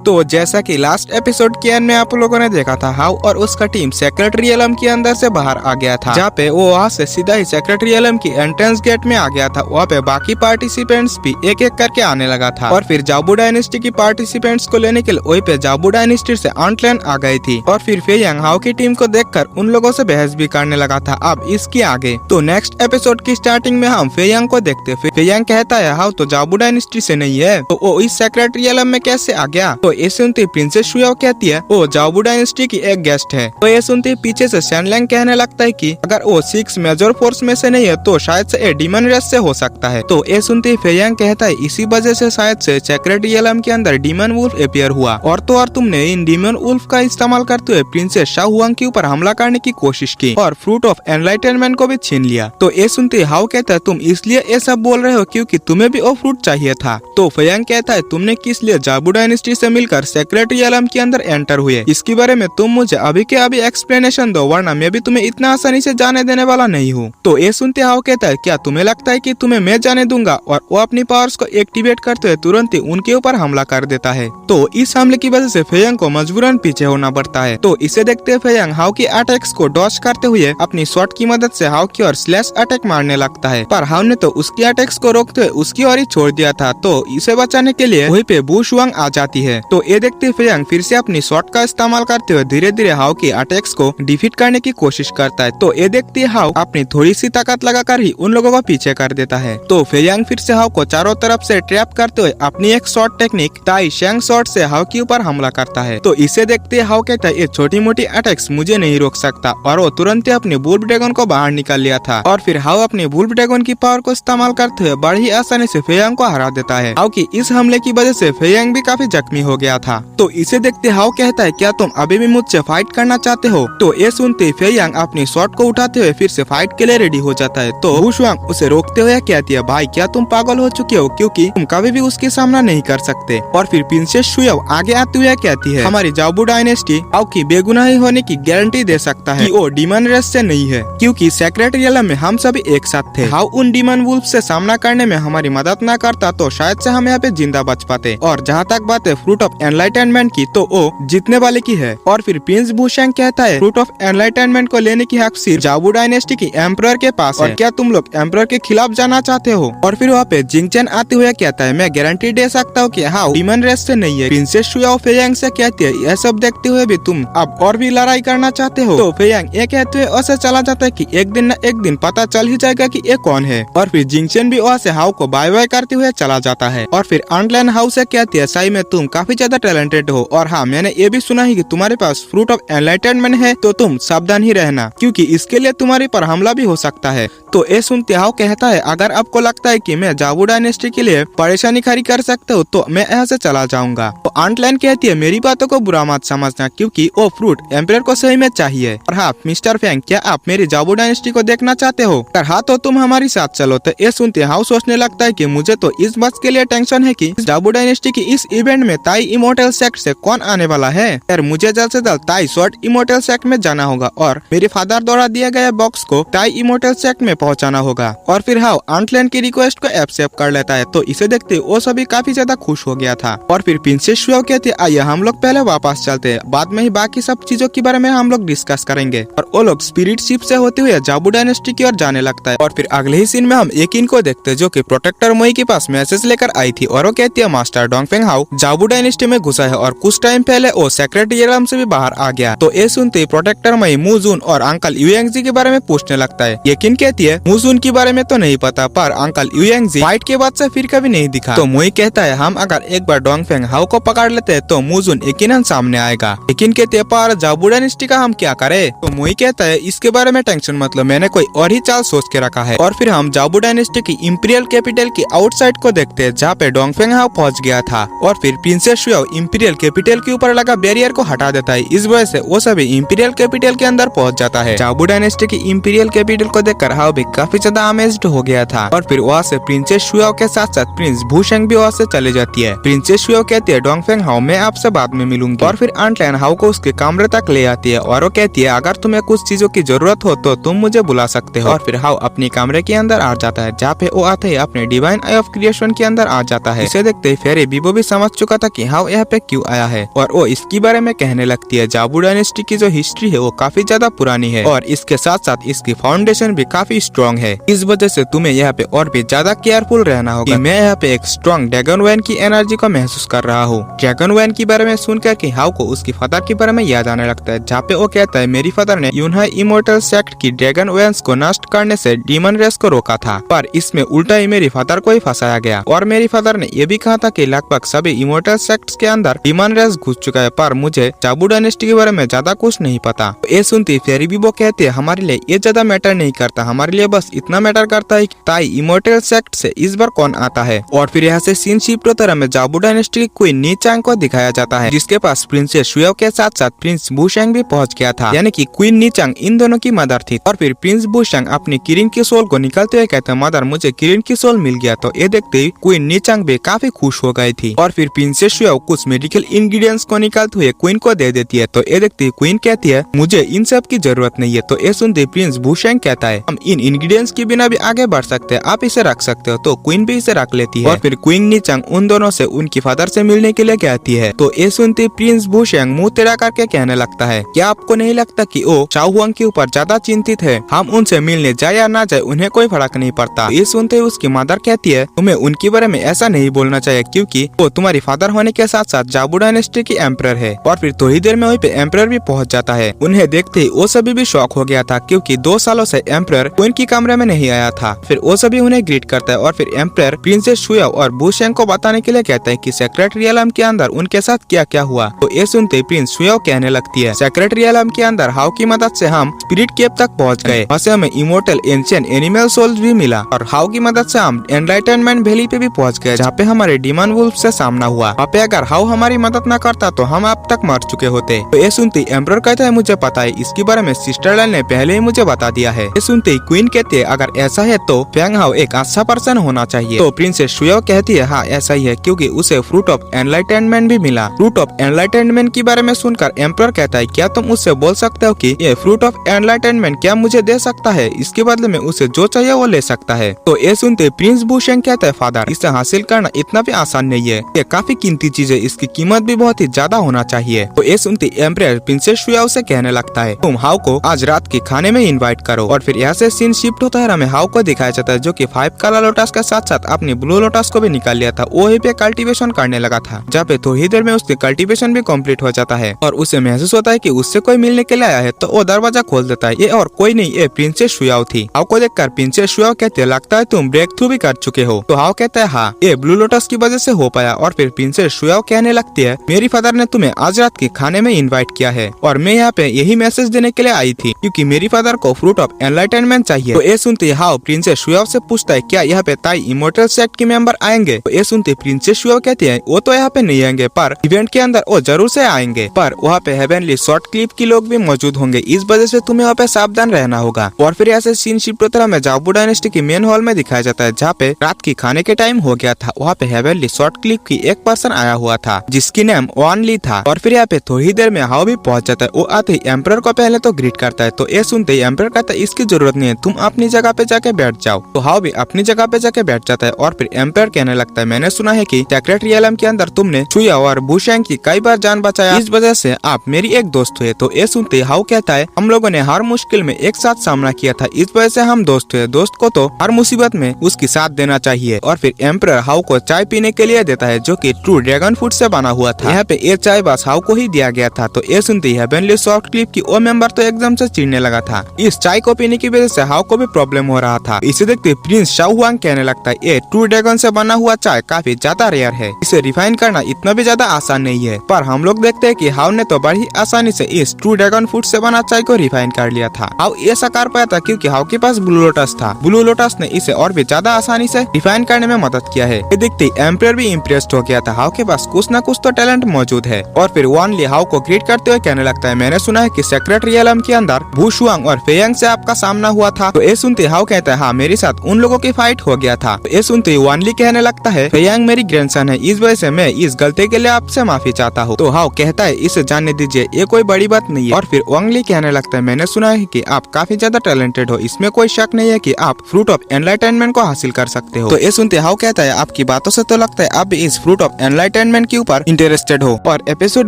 तो जैसा कि लास्ट एपिसोड के एंड में आप लोगों ने देखा था, हाउ और उसका टीम सेक्रेटरियलम के अंदर से बाहर आ गया था, जहाँ पे वो वहाँ से सीधा ही सेक्रेटरियलम की एंट्रेंस गेट में आ गया था। वहाँ पे बाकी पार्टिसिपेंट्स भी एक एक करके आने लगा था और फिर जाबू डायनेस्टी की पार्टिसिपेंट्स को लेने के लिए वही पे जाबू डायनेस्टी से ऑनलाइन आ गई थी और फिर फेयांग हाउ की टीम को देखकर उन लोगों से बहस भी करने लगा था। अब इसके आगे तो नेक्स्ट एपिसोड की स्टार्टिंग में हम फेयांग को देखते। फेयांग कहता है हाउ तो जाबू डायनेस्टी से नहीं है, तो वो इस सेक्रेटरियलम में कैसे आ गया। तो ये सुनते प्रिंसेस शुयाओ कहती है वो जाबू डायनेस्टी की एक गेस्ट है। तो ये सुनते पीछे से शैनलैंग कहने लगता है कि अगर वो 6 मेजर फोर्स में से नहीं है तो शायद से ये डीमन रेस से हो सकता है। तो ये सुनते फेयांग कहता है इसी वजह से शायद से सेक्रेटरियलम के अंदर डीमन वुल्फ अपीयर हुआ और तो और तुमने इन डीमन वुल्फ का इस्तेमाल करते हुए प्रिंसेस शाओ हुआंग के ऊपर हमला करने की कोशिश की और फ्रूट ऑफ एनलाइटनमेंट को भी छीन लिया। तो ये सुनते हाउ कहता है तुम इसलिए ये सब बोल रहे हो क्योंकि तुम्हें भी वो फ्रूट चाहिए था। तो फेयांग कहता है तुमने किस लिए जाबू डायनेस्टी से मिलकर सेक्रेटरियलम के अंदर एंटर हुए, इसके बारे में तुम मुझे अभी के अभी एक्सप्लेनेशन दो, वरना मैं भी तुम्हें इतना आसानी से जाने देने वाला नहीं हूँ। तो ये सुनते हाउ कहता है क्या तुम्हें लगता है कि तुम्हें मैं जाने दूंगा, और वो अपनी पावर्स को एक्टिवेट करते हुए तुरंत ही उनके ऊपर हमला कर देता है। तो इस हमले की वजह से फेयांग को मजबूरन पीछे होना पड़ता है। तो इसे देखते हुए फेयांग हाउ की अटैक्स को डॉज करते हुए अपनी शॉट की मदद से हाउ की ओर स्लैश अटैक मारने लगता है, पर हाउ ने तो उसकी अटैक्स को रोकते हुए उसकी ओर ही छोड़ दिया था। तो इसे बचाने के लिए वहीं पे बू शुआंग आ जाती है। तो ये देखते फेयांग फिर से अपनी शॉट का इस्तेमाल करते हुए धीरे धीरे हाउ की अटैक्स को डिफीट करने की कोशिश करता है। तो ये देखते हाउ अपनी थोड़ी सी ताकत लगाकर ही उन लोगों को पीछे कर देता है। तो फेयांग फिर से हाउ को चारों तरफ से ट्रैप करते हुए अपनी एक शॉट टेक्निक ताई शेंग शॉट से हाउ के ऊपर हमला करता है। तो इसे देखते हाउ कहता है ये छोटी मोटी अटैक्स मुझे नहीं रोक सकता, और वो तुरंत ही अपने वुल्फ ड्रैगन को बाहर निकाल लिया था और फिर हाउ अपने वुल्फ ड्रैगन की पावर को इस्तेमाल करते हुए बड़ी आसानी से फेयांग को हरा देता है। हाउ की इस हमले की वजह से फेयांग भी काफी जख्मी हो गया था। तो इसे देखते हाउ कहता है क्या तुम अभी भी मुझसे फाइट करना चाहते हो। तो ये सुनते फेयांग अपनी शॉट को उठाते हुए फिर से फाइट के लिए रेडी हो जाता है। तो बू शुआंग उसे रोकते हुए कहती है भाई क्या तुम पागल हो चुके हो, क्योंकि तुम कभी भी उसकी सामना नहीं कर सकते। और फिर प्रिंसेस शुयाओ आगे आते हुए कहती है हमारी जाबू डायनेस्टी हाउ की बेगुनाही होने की गारंटी दे सकता है कि वो डीमन रेस से नहीं है, क्योंकि सेक्रेटरियलम में हम सभी एक साथ थे। हाउ उन डीमन वुल्फ से सामना करने में हमारी मदद न करता तो शायद से हम यहाँ पे जिंदा बच पाते। और जहाँ तक बात है फ्रूट ऑफ एनलाइटनमेंट की, तो वो जीतने वाले की है। और फिर प्रिंस बुशैंग कहता है फ्रूट ऑफ एनलाइटनमेंट को लेने की हक सिर्फ जाबू डायनेस्टी की एम्परर के पास है। और क्या तुम लोग एम्परर के खिलाफ जाना चाहते हो। और फिर वहाँ पे जिंगचेन आते हुए कहता है मैं गारंटी दे सकता हूँ कि हाउ डीमन रेस से नहीं है। प्रिंसेस शुयाओ फेयांग से कहती है यह सब देखते हुए भी तुम अब और भी लड़ाई करना चाहते हो। तो फेयांग ये कहते हुए ऐसे चला जाता है कि एक दिन न एक दिन पता चल ही जाएगा कि ये कौन है। और फिर जिंगचेन भी वहाँ से हाउ को बाय बाय करते हुए चला जाता है। और फिर ऑनलाइन हाउ से कहती है सही में तुम काफी ज्यादा टैलेंटेड हो, और हाँ मैंने ये भी सुना है कि तुम्हारे पास फ्रूट ऑफ एनलाइटनमेंट है, तो तुम सावधान ही रहना क्योंकि इसके लिए तुम्हारे पर हमला भी हो सकता है। तो ये सुनते हाउ कहता है अगर आपको लगता है कि मैं जाबू डायनेस्टी के लिए परेशानी खड़ी कर सकता हूँ तो मैं यहाँ से चला जाऊंगा। तो ऑनलाइन कहती है मेरी बातों को बुरा मत समझना क्योंकि वो फ्रूट एम्परर को सही में चाहिए। और हाँ मिस्टर फैंग क्या आप मेरी जाबू डायनेस्टी को देखना चाहते हो, अगर हाँ तो तुम हमारे साथ चलो। तो ये सुनते हाउ सोचने लगता है कि मुझे तो इस बात के लिए टेंशन है कि जाबू डायनेस्टी की इस इवेंट में ताई इमोर्टल सेक्ट से कौन आने वाला है। यार मुझे जल्द से जल्द ताई शॉर्ट इमोर्टल सेक्ट में जाना होगा और मेरे फादर द्वारा दिया गया बॉक्स को ताई इमोर्टल सेक्ट में पहुंचाना होगा। और फिर हाउ ऑनलाइन की रिक्वेस्ट को एक्सेप्ट कर लेता है। तो इसे देखते वो सभी काफी ज्यादा खुश हो गया था। और फिर प्रिंसेस शुयाओ कहते आइए हम लोग पहले वापस चलते हैं, बाद में ही बाकी सब चीजों के बारे में हम लोग डिस्कस करेंगे। और वो लोग स्पिरिट शिप से होते हुए जाबू डायनेस्टी की ओर जाने लगता है। और फिर अगले ही सीन में हम एकिन को देखते हैं जो कि प्रोटेक्टर मोई के पास मैसेज लेकर आई थी और वो कहती है मास्टर डोंगफेंग हाउ जाबू डायनेस्टी में घुसा है और कुछ टाइम पहले वो सेक्रेटरियलम से भी बाहर आ गया। तो ये सुनते प्रोटेक्टर मोई मूजून और अंकल यूएंगजी के बारे में पूछने लगता है। एकिन कहती है मूजून के बारे में तो नहीं पता, पर अंकल यूएंगजी फाइट के बाद से फिर कभी नहीं दिखा। तो मोई कहता है हम अगर एक बार डोंगफेंग हाउ को पकड़ लेते हैं तो मूजून यकीनन सामने आएगा। लेकिन कहते हैं पर जाबू डायनेस्टी का हम क्या करें। तो मोई कहता है इसके बारे में टेंशन मतलब मैंने कोई और ही चाल सोच के रखा है। और फिर हम जाबू डायनेस्टी की इंपीरियल कैपिटल की आउटसाइड को देखते हैं जहाँ पे डोंगफेंग हाउ पहुंच गया था। और फिर प्रिंसेस शुयाओ इंपीरियल कैपिटल के ऊपर लगा बैरियर को हटा देता है। इस वजह से वो सभी इंपीरियल कैपिटल के अंदर पहुंच जाता है। जाबू डायनेस्टी की इंपीरियल कैपिटल को देखकर हाउ भी भी काफी ज्यादा अमेज्ड हो गया था। और फिर वहाँ से प्रिंसेस शुयाओ के साथ साथ प्रिंस भूशेंग भी वहाँ से चले जाती है। प्रिंसेस शुयाओ कहती है डोंगफेंग हाओ मैं आपसे बाद में मिलूंगी। और फिर आंट लैन हाओ को उसके कमरे तक ले आती है और वो कहती है अगर तुम्हें कुछ चीजों की जरूरत हो तो तुम मुझे बुला सकते हो। और फिर हाओ अपनी कमरे के अंदर आ जाता है जहाँ पे वो आते ही अपने डिवाइन आई ऑफ क्रिएशन के अंदर आ जाता है। इसे देखते ही फेरी बीबो भी समझ चुका था कि हाओ यहाँ पे क्यों आया है और वो इसके बारे में कहने लगती है जाबू डायनेस्टी की जो हिस्ट्री है वो काफी ज्यादा पुरानी है और इसके साथ साथ इसकी फाउंडेशन भी काफी स्ट्रॉन्ग है। इस वजह से तुम्हें यहाँ पे और भी ज्यादा केयरफुल रहना होगा। मैं यहाँ पे एक स्ट्रॉन्ग ड्रैगन वैन की एनर्जी को महसूस कर रहा हूँ। ड्रैगन वैन के बारे में सुनकर कि हाओ को उसकी फादर के बारे में याद आने लगता है जहाँ पे वो कहता है मेरी फादर ने यूनहाई इमोर्टल सेक्ट की ड्रैगन वैन्स को नष्ट करने से डीमन रेस को रोका था, पर इसमें उल्टा ही मेरी फादर को ही फंसाया गया। और मेरी फादर ने ये भी कहा था कि लगभग सभी इमोर्टल सेक्ट्स के अंदर डीमन रेस घुस चुका है, पर मुझे जाबू डायनेस्टी के बारे में ज्यादा कुछ नहीं पता। तो ये सुनती फेरी बीबो कहती है हमारे लिए ये ज्यादा मैटर नहीं करता, हमारे लिए बस इतना मैटर करता है ताई इमोर्टल सेक्ट से इस बार कौन आता है। और फिर यहाँ से सीन शिफ्ट होता है, जाबू डायनेस्टी की क्वीन नी चांग को दिखाया जाता है जिसके पास प्रिंसेस शुयाओ के साथ साथ प्रिंस भूशेंग भी पहुंच गया था, यानी कि क्वीन नी चांग इन दोनों की मदर थी। और फिर प्रिंस भूशेंग अपनी किरिन की सोल को निकालते हुए कहते हैं मदर मुझे किरिन की सोल मिल गया। तो ये देखते ही क्वीन नी चांग भी काफी खुश हो गई थी। और फिर प्रिंसेस शुयाओ कुछ मेडिकल इंग्रेडिएंट्स को निकालते हुए क्वीन को दे देती है। तो ये देखते ही क्वीन कहती है मुझे इन सब की जरूरत नहीं है। तो ये सुनते प्रिंस भूशेंग कहता है हम इन इंग्रेडिएंट्स के बिना भी आगे बढ़ सकते हैं, आप इसे रख सकते हो। तो क्वीन भी इसे रख लेती है। और फिर क्वीन नी चांग उन दोनों से उनकी फादर से मिलने के लिए कहती है। तो ये सुनते प्रिंस भूशेंग मुंह टेढ़ा करके कहने लगता है क्या आपको नहीं लगता कि वो चाओ हुआंग के ऊपर ज्यादा चिंतित है, हम उनसे मिलने जाए या ना जाए उन्हें कोई फर्क नहीं पड़ता। ये सुनते ही उसकी मदर कहती है तुम्हें उनके बारे में ऐसा नहीं बोलना चाहिए क्योंकि वो तुम्हारी फादर होने के साथ साथ जाबू डायनेस्टी की एम्परर है। और फिर थोड़ी देर में वहीं पे एम्परर भी पहुंच जाता है। उन्हें देखते ही वो सभी भी शॉक हो गया था क्योंकि 2 सालों से एम्परर क्वीन की कमरे में नहीं आया था। फिर वो सभी उन्हें ग्रीट करता है और फिर एम्परर प्रिंसेस शुयाओ और भूशेंग को बताने के लिए कहता है कि सेक्रेट रियलम के अंदर उनके साथ क्या क्या हुआ। तो ये सुनते ही प्रिंस शुयाओ कहने लगती है सेक्रेट रियलम के अंदर हाओ की मदद से हम स्पिरिट केव तक पहुंच गए, वहाँ से हमें इमोर्टल एंशिएंट एनिमल सोल्स भी मिला और हाओ की मदद से हम एनलाइटनमेंट वैली पे भी पहुंच गए जहाँ पे हमारे डीमन वुल्फ से सामना हुआ। वहाँ पे अगर हाओ हमारी मदद न करता तो हम अब तक मर चुके होते। तो ये सुनते ही एम्परर कहता है मुझे पता है, इसके बारे में सिस्टर लाइन ने पहले ही मुझे बता दिया है। ये सुनते ही क्वीन कहती है अगर ऐसा है तो फेंग हाओ एक अच्छा पर्सन होना चाहिए। तो प्रिंसेस शुयाओ कहती है हाँ ऐसा ही है क्योंकि उसे फ्रूट ऑफ एनलाइटनमेंट भी मिला। फ्रूट ऑफ एनलाइटनमेंट के बारे में सुनकर एम्परर कहता है क्या तुम उससे बोल सकते हो कि ये फ्रूट ऑफ एनलाइटनमेंट क्या मुझे दे सकता है, इसके बदले में उसे जो चाहिए वो ले सकता है। तो ये सुनते प्रिंस भूशेंग कहता है फादर इसे हासिल करना इतना भी आसान नहीं है, ये काफी कीमती चीज है, इसकी कीमत भी बहुत ही ज्यादा होना चाहिए। तो ये सुनते एम्परर प्रिंसेस शुयाओ से कहने लगता है तुम हाओ को आज रात के खाने में इनवाइट करो। और फिर यहाँ से सीन शिफ्ट होता है, हमें हाओ को दिखाया जाता है जो कि 5 काला लोटस के साथ साथ अपनी ब्लू लोटस को भी निकाल लिया था। वो पे कल्टीवेशन करने लगा था जहाँ पे थोड़ी देर में उसकी कल्टीवेशन भी कंप्लीट हो जाता है और उसे महसूस होता है कि उससे कोई मिलने के लिए आया है। तो वो दरवाजा खोल देता है, ये और कोई नहीं ये प्रिंसेस शुयाओ थी। हाओ को देखकर प्रिंसेस शुयाओ कहते लगता है तुम ब्रेक थ्रू भी कर चुके हो। तो हाओ कहता है हाँ ये ब्लू लोटस की वजह से हो पाया। और फिर प्रिंसेस शुयाओ कहने लगती है मेरी फादर ने तुम्हें आज रात के खाने में इनवाइट किया है और मैं यहाँ पे यही मैसेज देने के लिए आई थी क्योंकि मेरी फादर को फ्रूट ऑफ एनलाइटनमेंट चाहिए। तो ये सुनते हाओ प्रिंसेस शुयाओ से पूछता है क्या यहाँ पे ताई इमोर्टल सेक्ट के मेंबर आएंगे। तो ये सुनते प्रिंसेस शुयाओ कहती है वो तो यहाँ पे नहीं आएंगे पर इवेंट के अंदर वो जरूर से आएंगे, पर वहाँ पे हेवनली शॉर्ट क्लिप के लोग भी मौजूद होंगे, इस वजह से तुम्हें वहाँ पे सावधान रहना होगा। और फिर ऐसे सीन शिफ्ट होता है, जाबू डायनेस्टी की मेन हॉल में दिखाया जाता है जहाँ पे रात की खाने के टाइम हो गया था। वहाँ पे हेवनली शॉर्ट क्लिप की एक पर्सन आया हुआ था जिसकी नेम वान ली था। और फिर यहाँ पे थोड़ी देर में हाओ भी पहुंच जाता है। वो आते ही एम्परर को पहले तो ग्रीट करता है। तो ये सुनते ही एम्परर कहता है इसकी जरूरत नहीं है, तुम अपनी जगह पे जाके बैठ जाओ। तो हाओ भी अपनी जगह पे जाके बैठ जाता है। और फिर एम्परर कहने लगता है मैंने सुना है कि सेक्रेट रियलम के अंदर तुमने शुयाओ और भूशेंग की कई बार जान बचाया, इस वजह से आप मेरी एक दोस्त हुए। तो ये सुनते हाओ कहता है हम लोगों ने हर मुश्किल में एक साथ सामना किया था, इस वजह से हम दोस्त हुए, दोस्त को तो हर मुसीबत में उसकी साथ देना चाहिए। और फिर एम्परर हाओ को चाय पीने के लिए देता है जो कि ट्रू ड्रैगन फूड से बना हुआ था। यहाँ पे ये चाय बस हाओ को ही दिया गया था। तो ये सुनते ही हेवनली शॉर्ट क्लिप की वो मेंबर तो एकदम से चिढ़ने लगा था। इस चाय को पीने की वजह से हाओ को भी प्रॉब्लम हो रहा था। इसे देखते प्रिंस शाओ हुआंग कहने लगता है ये ट्रू ड्रैगन से बना हुआ चाय काफी ज्यादा रेयर है, इसे रिफाइन करना इतना भी ज्यादा आसान नहीं है। पर हम लोग देखते हैं कि हाओ ने तो बड़ी आसानी से इस ट्रू ड्रैगन फूड से बना चाय को रिफाइन कर लिया था। हाओ ऐसा कर पाया था क्योंकि हाओ के पास ब्लू लोटस था। ब्लू लोटस ने इसे और भी ज्यादा आसानी से रिफाइन करने में मदद किया है। ये देखते एम्परर भी इम्प्रेस्ड हो गया था, हाओ के पास कुछ न कुछ तो टैलेंट मौजूद है। और फिर वान ली हाओ को ग्रीट करते हुए कहने लगता है मैंने सुना है कि सेक्रेट रियलम के अंदर भू शुआंग और फेयंग से आपका सामना हुआ था था। तो ये सुनते हाउ कहता है हाँ मेरे साथ उन लोगों की फाइट हो गया था। तो ये सुनते वान ली कहने लगता है फेयांग मेरी ग्रैंडसन है, इस वजह से मैं इस गलती के लिए आपसे माफी चाहता हूँ। तो हाउ कहता है इसे जानने दीजिए, ये कोई बड़ी बात नहीं है। और फिर वांग ली कहने लगता है मैंने सुना है कि आप काफी ज्यादा टैलेंटेड हो, इसमें कोई शक नहीं है कि आप फ्रूट ऑफ एनलाइटनमेंट को हासिल कर सकते हो। तो ये सुनते हाउ कहता है आपकी बातों से तो लगता है आप भी इस फ्रूट ऑफ एनलाइटनमेंट के ऊपर इंटरेस्टेड हो। और एपिसोड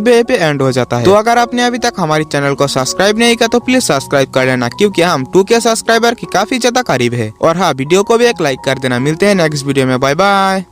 भी पे एंड हो जाता है। तो अगर आपने अभी तक हमारे चैनल को सब्सक्राइब नहीं किया तो प्लीज सब्सक्राइब कर लेना, क्योंकि हम 2K सब्सक्राइबर की काफी ज्यादा करीब है। और हाँ वीडियो को भी एक लाइक कर देना। मिलते हैं नेक्स्ट वीडियो में, बाय बाय।